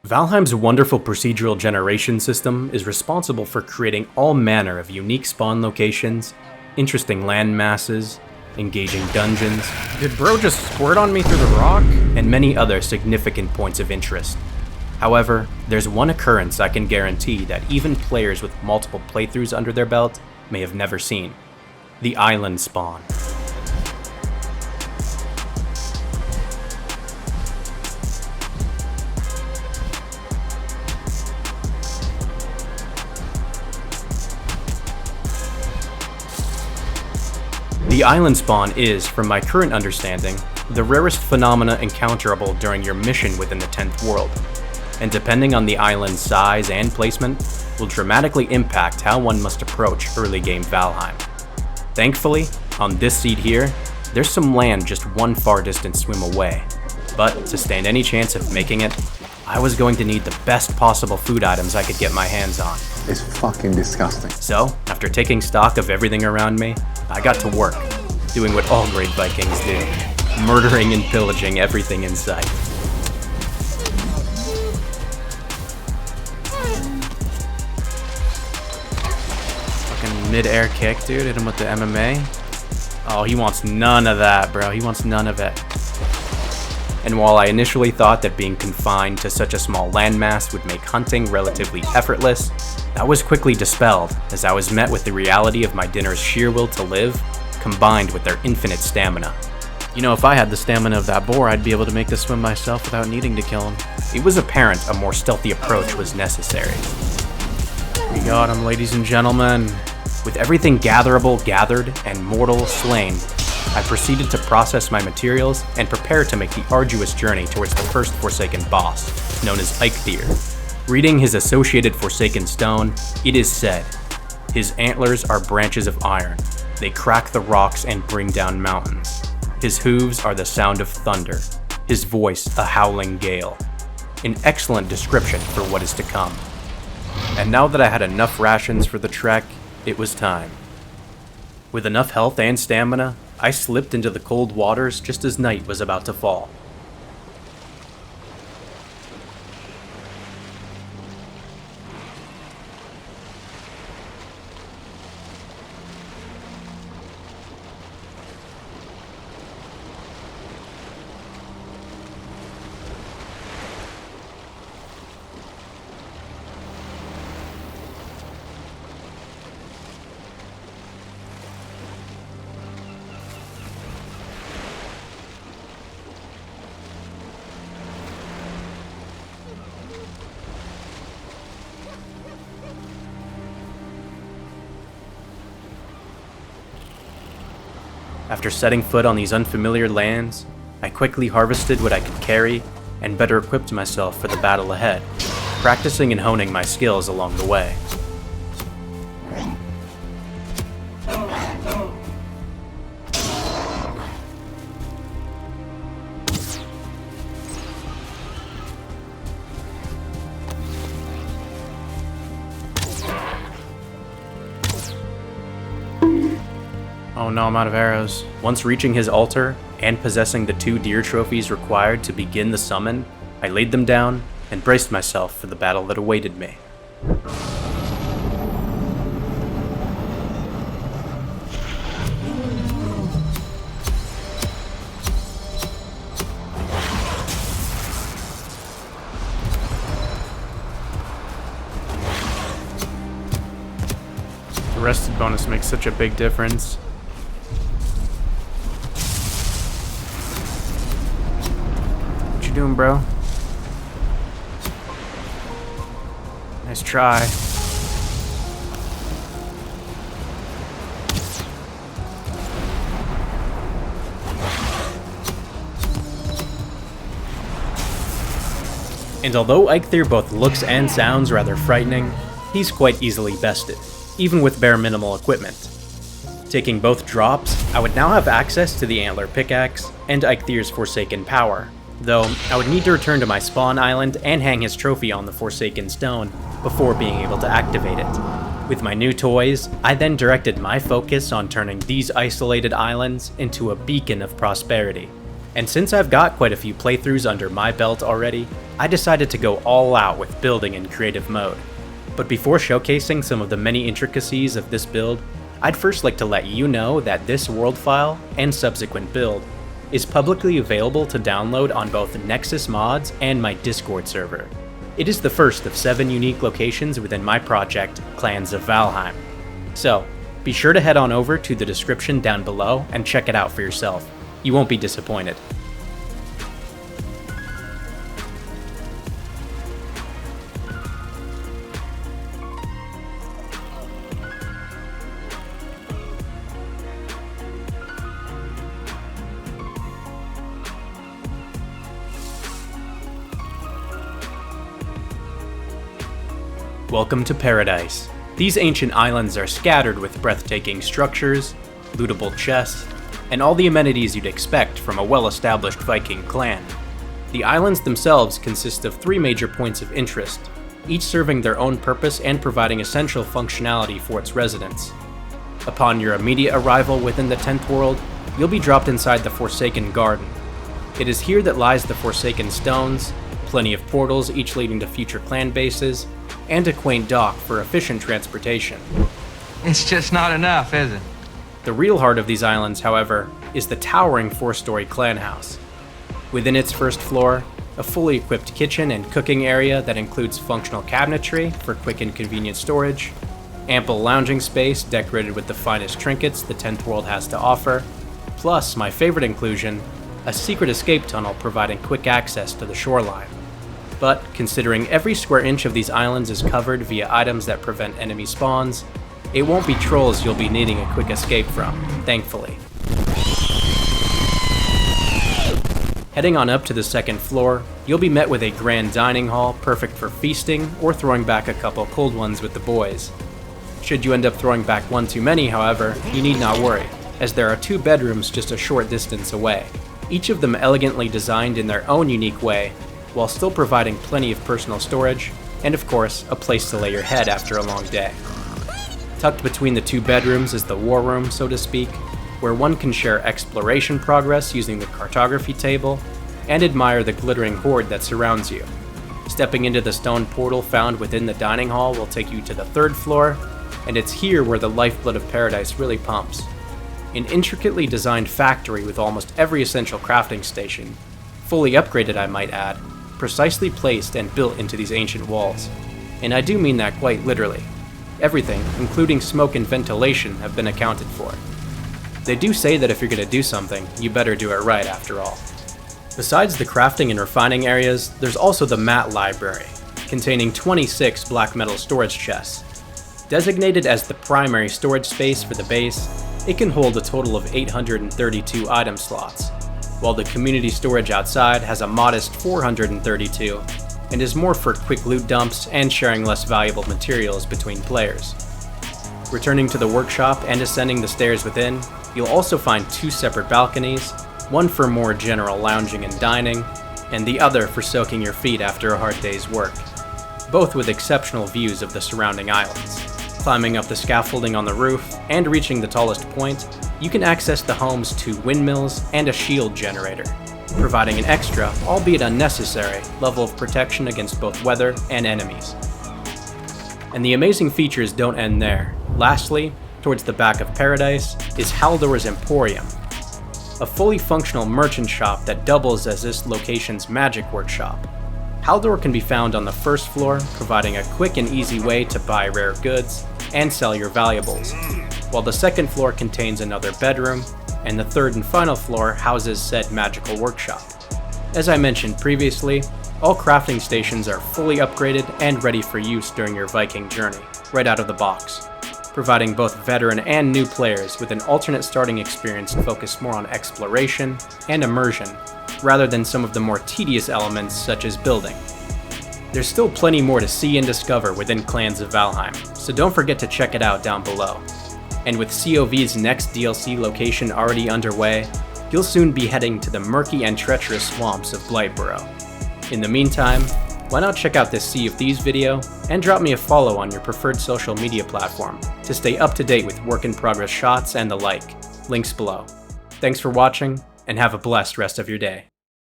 Valheim's wonderful procedural generation system is responsible for creating all manner of unique spawn locations, interesting land masses, engaging dungeons, did bro just squirt on me through the rock? And many other significant points of interest. However, there's one occurrence I can guarantee that even players with multiple playthroughs under their belt may have never seen: the island spawn. The island spawn is, from my current understanding, the rarest phenomena encounterable during your mission within the 10th world, and depending on the island's size and placement, will dramatically impact how one must approach early game Valheim. Thankfully, on this seed here, there's some land just one far distant swim away, but to stand any chance of making it, I was going to need the best possible food items I could get my hands on. It's fucking disgusting. So, after taking stock of everything around me, I got to work, doing what all great Vikings do, murdering and pillaging everything in sight. Fucking mid-air kick, dude, hit him with the MMA. Oh, he wants none of that, bro, he wants none of it. And while I initially thought that being confined to such a small landmass would make hunting relatively effortless, that was quickly dispelled as I was met with the reality of my dinner's sheer will to live, combined with their infinite stamina. You know, if I had the stamina of that boar, I'd be able to make this swim myself without needing to kill him. It was apparent a more stealthy approach was necessary. We got him, ladies and gentlemen. With everything gatherable gathered and mortal slain, I proceeded to process my materials and prepare to make the arduous journey towards the first Forsaken boss, known as Aiyo. Reading his associated Forsaken stone, it is said, "His antlers are branches of iron. They crack the rocks and bring down mountains. His hooves are the sound of thunder. His voice a howling gale." An excellent description for what is to come. And now that I had enough rations for the trek, it was time. With enough health and stamina, I slipped into the cold waters just as night was about to fall. After setting foot on these unfamiliar lands, I quickly harvested what I could carry and better equipped myself for the battle ahead, practicing and honing my skills along the way. Oh no, I'm out of arrows. Once reaching his altar, and possessing the 2 deer trophies required to begin the summon, I laid them down and braced myself for the battle that awaited me. The rested bonus makes such a big difference. What you doing, bro? Nice try. And although Aiyo both looks and sounds rather frightening, he's quite easily bested, even with bare minimal equipment. Taking both drops, I would now have access to the Antler Pickaxe and Aiyo's Forsaken Power, though I would need to return to my spawn island and hang his trophy on the Forsaken Stone before being able to activate it. With my new toys, I then directed my focus on turning these isolated islands into a beacon of prosperity. And since I've got quite a few playthroughs under my belt already, I decided to go all out with building in creative mode. But before showcasing some of the many intricacies of this build, I'd first like to let you know that this world file and subsequent build is publicly available to download on both Nexus Mods and my Discord server. It is the first of 7 unique locations within my project, Clans of Valheim. So, be sure to head on over to the description down below and check it out for yourself. You won't be disappointed. Welcome to Paradise. These ancient islands are scattered with breathtaking structures, lootable chests, and all the amenities you'd expect from a well-established Viking clan. The islands themselves consist of 3 major points of interest, each serving their own purpose and providing essential functionality for its residents. Upon your immediate arrival within the 10th world, you'll be dropped inside the Forsaken Garden. It is here that lies the Forsaken Stones, plenty of portals each leading to future clan bases, and a quaint dock for efficient transportation. It's just not enough, is it? The real heart of these islands, however, is the towering 4-story clan house. Within its first floor, a fully equipped kitchen and cooking area that includes functional cabinetry for quick and convenient storage, ample lounging space decorated with the finest trinkets the 10th world has to offer, plus my favorite inclusion, a secret escape tunnel providing quick access to the shoreline. But considering every square inch of these islands is covered via items that prevent enemy spawns, it won't be trolls you'll be needing a quick escape from, thankfully. Heading on up to the 2nd floor, you'll be met with a grand dining hall perfect for feasting or throwing back a couple cold ones with the boys. Should you end up throwing back one too many, however, you need not worry, as there are 2 bedrooms just a short distance away, each of them elegantly designed in their own unique way, while still providing plenty of personal storage, and of course, a place to lay your head after a long day. Tucked between the 2 bedrooms is the war room, so to speak, where one can share exploration progress using the cartography table, and admire the glittering hoard that surrounds you. Stepping into the stone portal found within the dining hall will take you to the 3rd floor, and it's here where the lifeblood of Paradise really pumps. An intricately designed factory with almost every essential crafting station, fully upgraded I might add, precisely placed and built into these ancient walls. And I do mean that quite literally. Everything, including smoke and ventilation, have been accounted for. They do say that if you're gonna do something, you better do it right after all. Besides the crafting and refining areas, there's also the mat library, containing 26 black metal storage chests. Designated as the primary storage space for the base, it can hold a total of 832 item slots, while the community storage outside has a modest 432, and is more for quick loot dumps and sharing less valuable materials between players. Returning to the workshop and ascending the stairs within, you'll also find 2 separate balconies, one for more general lounging and dining, and the other for soaking your feet after a hard day's work, both with exceptional views of the surrounding islands. Climbing up the scaffolding on the roof and reaching the tallest point, you can access the home's 2 windmills and a shield generator, providing an extra, albeit unnecessary, level of protection against both weather and enemies. And the amazing features don't end there. Lastly, towards the back of Paradise, is Haldor's Emporium, a fully functional merchant shop that doubles as this location's magic workshop. Haldor can be found on the 1st floor, providing a quick and easy way to buy rare goods and sell your valuables, while the 2nd floor contains another bedroom, and the 3rd and final floor houses said magical workshop. As I mentioned previously, all crafting stations are fully upgraded and ready for use during your Viking journey, right out of the box, providing both veteran and new players with an alternate starting experience focused more on exploration and immersion, rather than some of the more tedious elements such as building. There's still plenty more to see and discover within Clans of Valheim, so don't forget to check it out down below. And with COV's next DLC location already underway, you'll soon be heading to the murky and treacherous swamps of Blightburrow. In the meantime, why not check out this Sea of Thieves video and drop me a follow on your preferred social media platform to stay up to date with work in progress shots and the like. Links below. Thanks for watching, and have a blessed rest of your day.